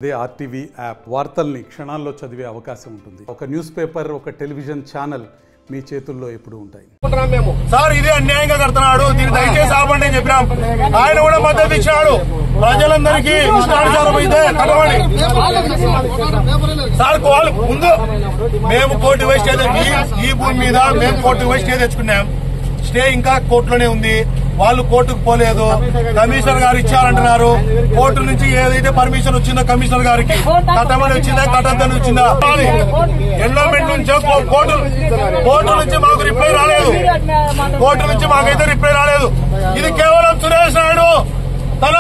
అదే RTV app వార్తల్ని క్షణాల్లో చదివే అవకాశం ఉంటుంది. ఒక న్యూస్ పేపర్, ఒక టెలివిజన్ ఛానల్ మీ చేతుల్లో ఎప్పుడు ఉంటాయి. సార్ ఇది అన్యాయంగా కడుతున్నాడు, దీన్ని దయచేసి ఆపండి అని చెప్పినాం. ఆయన కూడా మద్దతు ఇచ్చాడు. ప్రజలందరికీ ఇష్టానుసారం అయితే కట్టమని సార్ వాళ్ళు ముందు మేము కోర్టు వేస్ట్ ఈ భూమి మీద మేము కోర్టు వేస్ట్ తెచ్చుకున్నాం. స్టే ఇంకా కోర్టులోనే ఉంది. వాళ్ళు కోర్టుకు పోలేదు. కమిషనర్ గారు ఇచ్చారంటున్నారు. కోర్టు నుంచి ఏదైతే పర్మిషన్ వచ్చిందో కమిషనర్ గారికి కట్టమని వచ్చిందా కట్టద్దని వచ్చిందా ఎన్విరాన్మెంట్ నుంచి కోర్టు నుంచి మాకు రిప్లై రాలేదు. కోర్టు నుంచి మాకైతే రిప్లై రాలేదు. ఇది కేవలం సురేష్ నాయుడు తన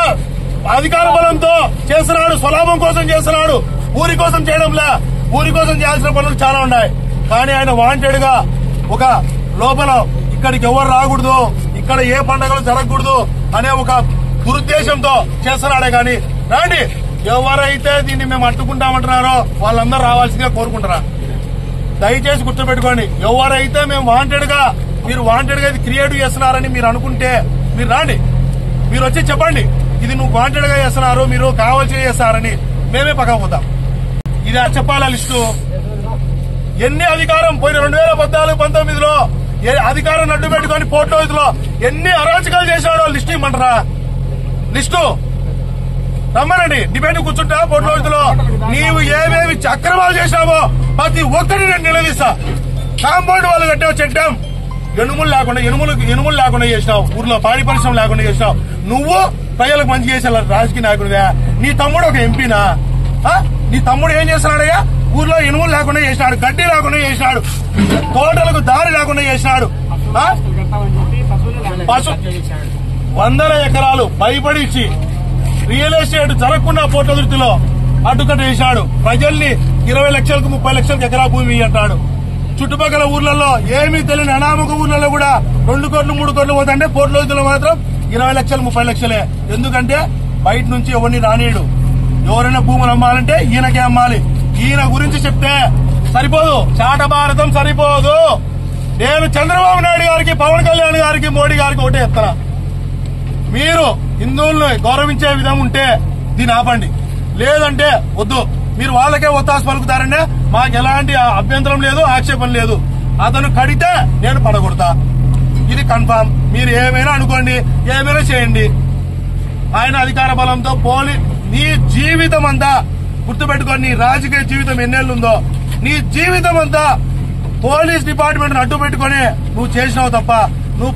అధికార బలంతో చేస్తున్నాడు, స్వలాభం కోసం చేస్తున్నాడు. ఊరి కోసం చేయడంలే. ఊరి కోసం చేయాల్సిన పనులు చాలా ఉన్నాయి. కానీ ఆయన వాంటెడ్ గా ఒక లోపల ఇక్కడికి ఎవరు రాకూడదు, ఇక్కడ ఏ పండుగలు జరగకూడదు అనే ఒక దురుద్దేశంతో చేస్తున్నాడే గాని రాండి ఎవరైతే దీన్ని మేము అడ్డుకుంటామంటున్నారో వాళ్ళందరూ రావాల్సిందిగా కోరుకుంటారా. దయచేసి గుర్తుపెట్టుకోండి, ఎవరైతే మేము వాంటెడ్ గా ఇది క్రియేటివ్ చేస్తున్నారని మీరు అనుకుంటే మీరు రాండి. మీరు వచ్చి చెప్పండి ఇది నువ్వు వాంటెడ్ గా చేస్తున్నారు, మీరు కావాల్సి చేస్తారని మేమే పక్కపోతాం. ఇది చెప్పాలా లిస్టు. ఎన్ని అధికారం పోయిన 2014-19లో అధికారం అడ్డు పెట్టుకుని పోర్ట్ రోజులో ఎన్ని అరాచకాలు చేశాడో లిస్టు ఇమ్మంటారా. లిస్టు రమ్మనండి, డిబేట్ కూర్చుంటా. పోర్ట్ రోజులో నీవు ఏమేమి అక్రమాలు చేశావో ప్రతి ఒక్కరిని నేను నిలదీస్తా. కాంపౌండ్ వాళ్ళు కట్టావు, చెట్టాం ఎనుములు లేకుండా చేసినావు. ఊర్లో పాడి పరిశ్రమ లేకుండా చేసినావు. నువ్వు ప్రజలకు మంచి చేసే రాజకీయ నాయకుడివా? నీ తమ్ముడు ఒక ఎంపీనా? నీ తమ్ముడు ఏం చేస్తున్నాడయ్యా? ఊర్లో ఎనుములు లేకుండా చేసినాడు, గడ్డి లేకుండా చేసినాడు, తోటలకు దారి లేకుండా చేసినాడు. 100 ఎకరాలు భయపడి ఇచ్చి రియల్ ఎస్టేట్ జరగకుండా పోర్టులో అడ్డుకట్ట వేశాడు. ప్రజల్ని 20 లక్షలకు 30 లక్షలకు ఎకరా భూమి అంటాడు. చుట్టుపక్కల ఊర్లలో ఏమీ తెలియని అనామక ఊర్లలో కూడా 2 కోట్లు 3 కోట్లు పోతుంటే పోర్టులో మాత్రం 20 లక్షలు 30 లక్షలే. ఎందుకంటే బయట నుంచి ఎవరిని రానీయడు. ఎవరైనా భూములు అమ్మాలంటే ఈయనకే అమ్మాలి. ఈయన గురించి చెప్తే సరిపోదు, చాట భారతం సరిపోదు. నేను చంద్రబాబు నాయుడు గారికి, పవన్ కళ్యాణ్ గారికి, మోడీ గారికి ఒకటే చెప్తారా, మీరు హిందువులను గౌరవించే విధం ఉంటే దీన్ని ఆపండి, లేదంటే వద్దు. మీరు వాళ్ళకే ఒత్తాసు పలుకుతారంటే మాకు ఎలాంటి అభ్యంతరం లేదు, ఆక్షేపం లేదు. అతను కడితే నేను పడగొడతా, ఇది కన్ఫామ్. మీరు ఏమైనా అనుకోండి, ఏమైనా చేయండి. ఆయన అధికార బలంతో నీ జీవితం అంతా గుర్తుపెట్టుకొని, నీ రాజకీయ జీవితం ఎన్నేళ్లుందో నీ జీవితం అంతా పోలీస్ డిపార్ట్మెంట్ అడ్డు పెట్టుకుని నువ్వు చేసినావు తప్ప నువ్వు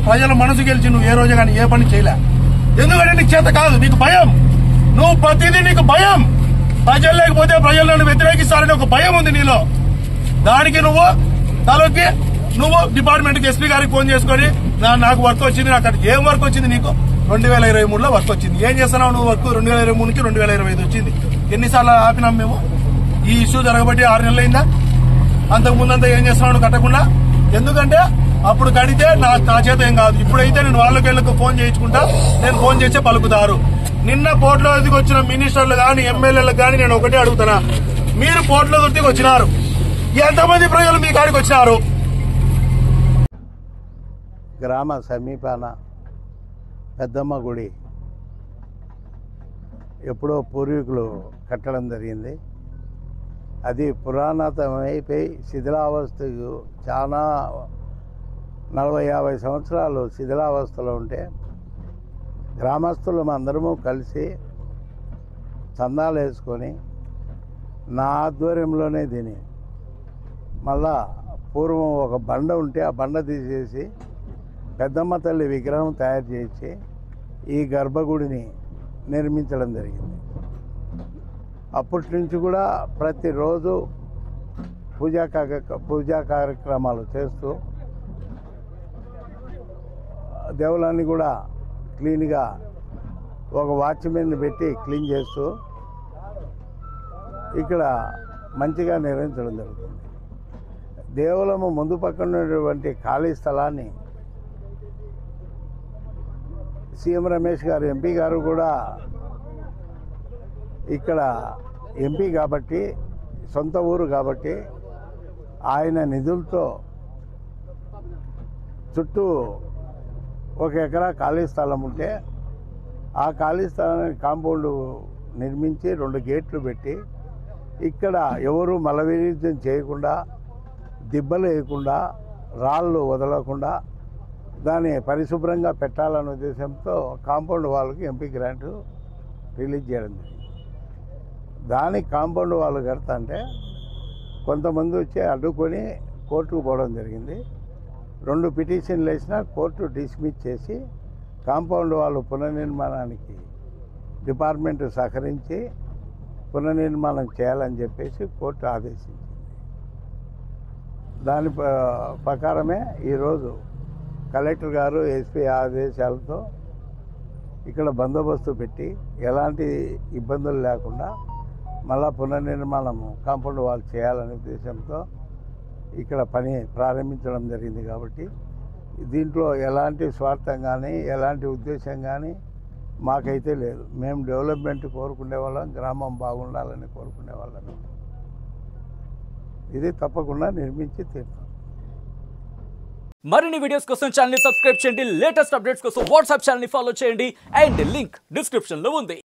ప్రజల మనసు గెలిచి నువ్వు ఏ రోజు కానీ ఏ పని చేయలే. ఎందుకంటే నీకు చేత కాదు, నీకు భయం. నువ్వు ప్రతిదీ నీకు భయం. ప్రజలు లేకపోతే ప్రజలు నన్ను వ్యతిరేకిస్తారని ఒక భయం ఉంది నీలో. దానికి నువ్వు తలకి డిపార్ట్మెంట్ కి, ఎస్పీ గారికి ఫోన్ చేసుకుని నాకు వర్క్ వచ్చింది. నాకు ఏం వర్క్ వచ్చింది? నీకు 2023లో వర్క్ వచ్చింది. ఏం చేస్తున్నావు నువ్వు వర్క్? 2023 నుంచి 2025 వచ్చింది. ఎన్నిసార్లు ఆపినాం మేము? ఈ ఇష్యూ జరగబట్టి 6 నెలలు అయిందా? అంతకుముందంతా ఏం చేస్తున్నావు కట్టకుండా? ఎందుకంటే అప్పుడు కడితే నా చేత ఏం కాదు. ఇప్పుడైతే నేను వాళ్ళకి ఫోన్ చేయించుకుంటా. నేను ఫోన్ చేస్తే పలుకుతారు. నిన్న పోర్టులో వచ్చిన మినిస్టర్లు గాని, ఎమ్మెల్యేలకు గాని నేను ఒకటే అడుగుతున్నా, మీరు పోర్టులో వచ్చినారు, ఎంతమంది ప్రజలు మీ కాడికి వచ్చినారు? గ్రామ సమీపాన పెద్దమ్మ గుడి ఎప్పుడో పూర్వీకులు కట్టడం జరిగింది. అది పురాతనమైపోయి శిథిలావస్థకు చాలా 40-50 సంవత్సరాలు శిథిలావస్థలో ఉంటే గ్రామస్తులు అందరము కలిసి చందాలు వేసుకొని నా ఆధ్వర్యంలోనే దీని మళ్ళా పూర్వం ఒక బండ ఉంటే ఆ బండ తీసేసి పెద్దమ్మ తల్లి విగ్రహం తయారు చేసి ఈ గర్భగుడిని నిర్మించడం జరిగింది. అప్పటి నుంచి కూడా ప్రతిరోజు పూజా కార్యక్రమాలు చేస్తూ దేవుళ్ళని కూడా క్లీన్గా ఒక వాచ్మెన్ పెట్టి క్లీన్ చేస్తూ ఇక్కడ మంచిగా నిర్వహించడం జరుగుతుంది. దేవులము ముందు పక్కన ఉన్నటువంటి ఖాళీ స్థలాన్ని సీఎం రమేష్ గారు, ఎంపీ గారు కూడా ఇక్కడ ఎంపీ కాబట్టి, సొంత ఊరు కాబట్టి ఆయన నిధులతో చుట్టూ 1 ఎకరా ఖాళీ స్థలం ఉంటే ఆ ఖాళీ స్థలాన్ని కాంపౌండ్ నిర్మించి 2 గేట్లు పెట్టి ఇక్కడ ఎవరు మలవిసర్జన చేయకుండా, దిబ్బలు వేయకుండా, రాళ్ళు వదలకుండా దాన్ని పరిశుభ్రంగా పెట్టాలనే ఉద్దేశంతో కాంపౌండ్ వాళ్ళకి ఎంపీ గ్రాంట్ రిలీజ్ చేయడం జరిగింది. దానికి కాంపౌండ్ వాళ్ళు కడతాంటే కొంతమంది వచ్చి అడ్డుకొని కోర్టుకు పోవడం జరిగింది. 2 పిటిషన్లు వేసినా కోర్టు డిస్మిస్ చేసి కాంపౌండ్ వాళ్ళు పునర్నిర్మాణానికి డిపార్ట్మెంట్ సహకరించి పునర్నిర్మాణం చేయాలని చెప్పేసి కోర్టు ఆదేశించింది. దాని ప్రకారమే ఈరోజు కలెక్టర్ గారు ఎస్పీ ఆదేశాలతో ఇక్కడ బందోబస్తు పెట్టి ఎలాంటి ఇబ్బందులు లేకుండా మళ్ళా పునర్నిర్మాణము కాంపౌండ్ వాల్ చేయాలనే ఉద్దేశంతో ఇక్కడ పని ప్రారంభించడం జరిగింది. కాబట్టి దీంట్లో ఎలాంటి స్వార్థం కానీ ఎలాంటి ఉద్దేశం కానీ మాకైతే లేదు. మేము డెవలప్మెంట్ కోరుకునే వాళ్ళం, గ్రామం బాగుండాలని కోరుకునే వాళ్ళం. ఇది తప్పకుండా నిర్మించి తీరుతాం. మరిన్ని వీడియోస్ కోసం ఛానల్ ని సబ్స్క్రైబ్ చేయండి. లేటెస్ట్ అప్డేట్స్ కోసం వాట్సాప్ ఛానల్ ని ఫాలో చేయండి. అండ్ లింక్ డిస్క్రిప్షన్ లో ఉంది.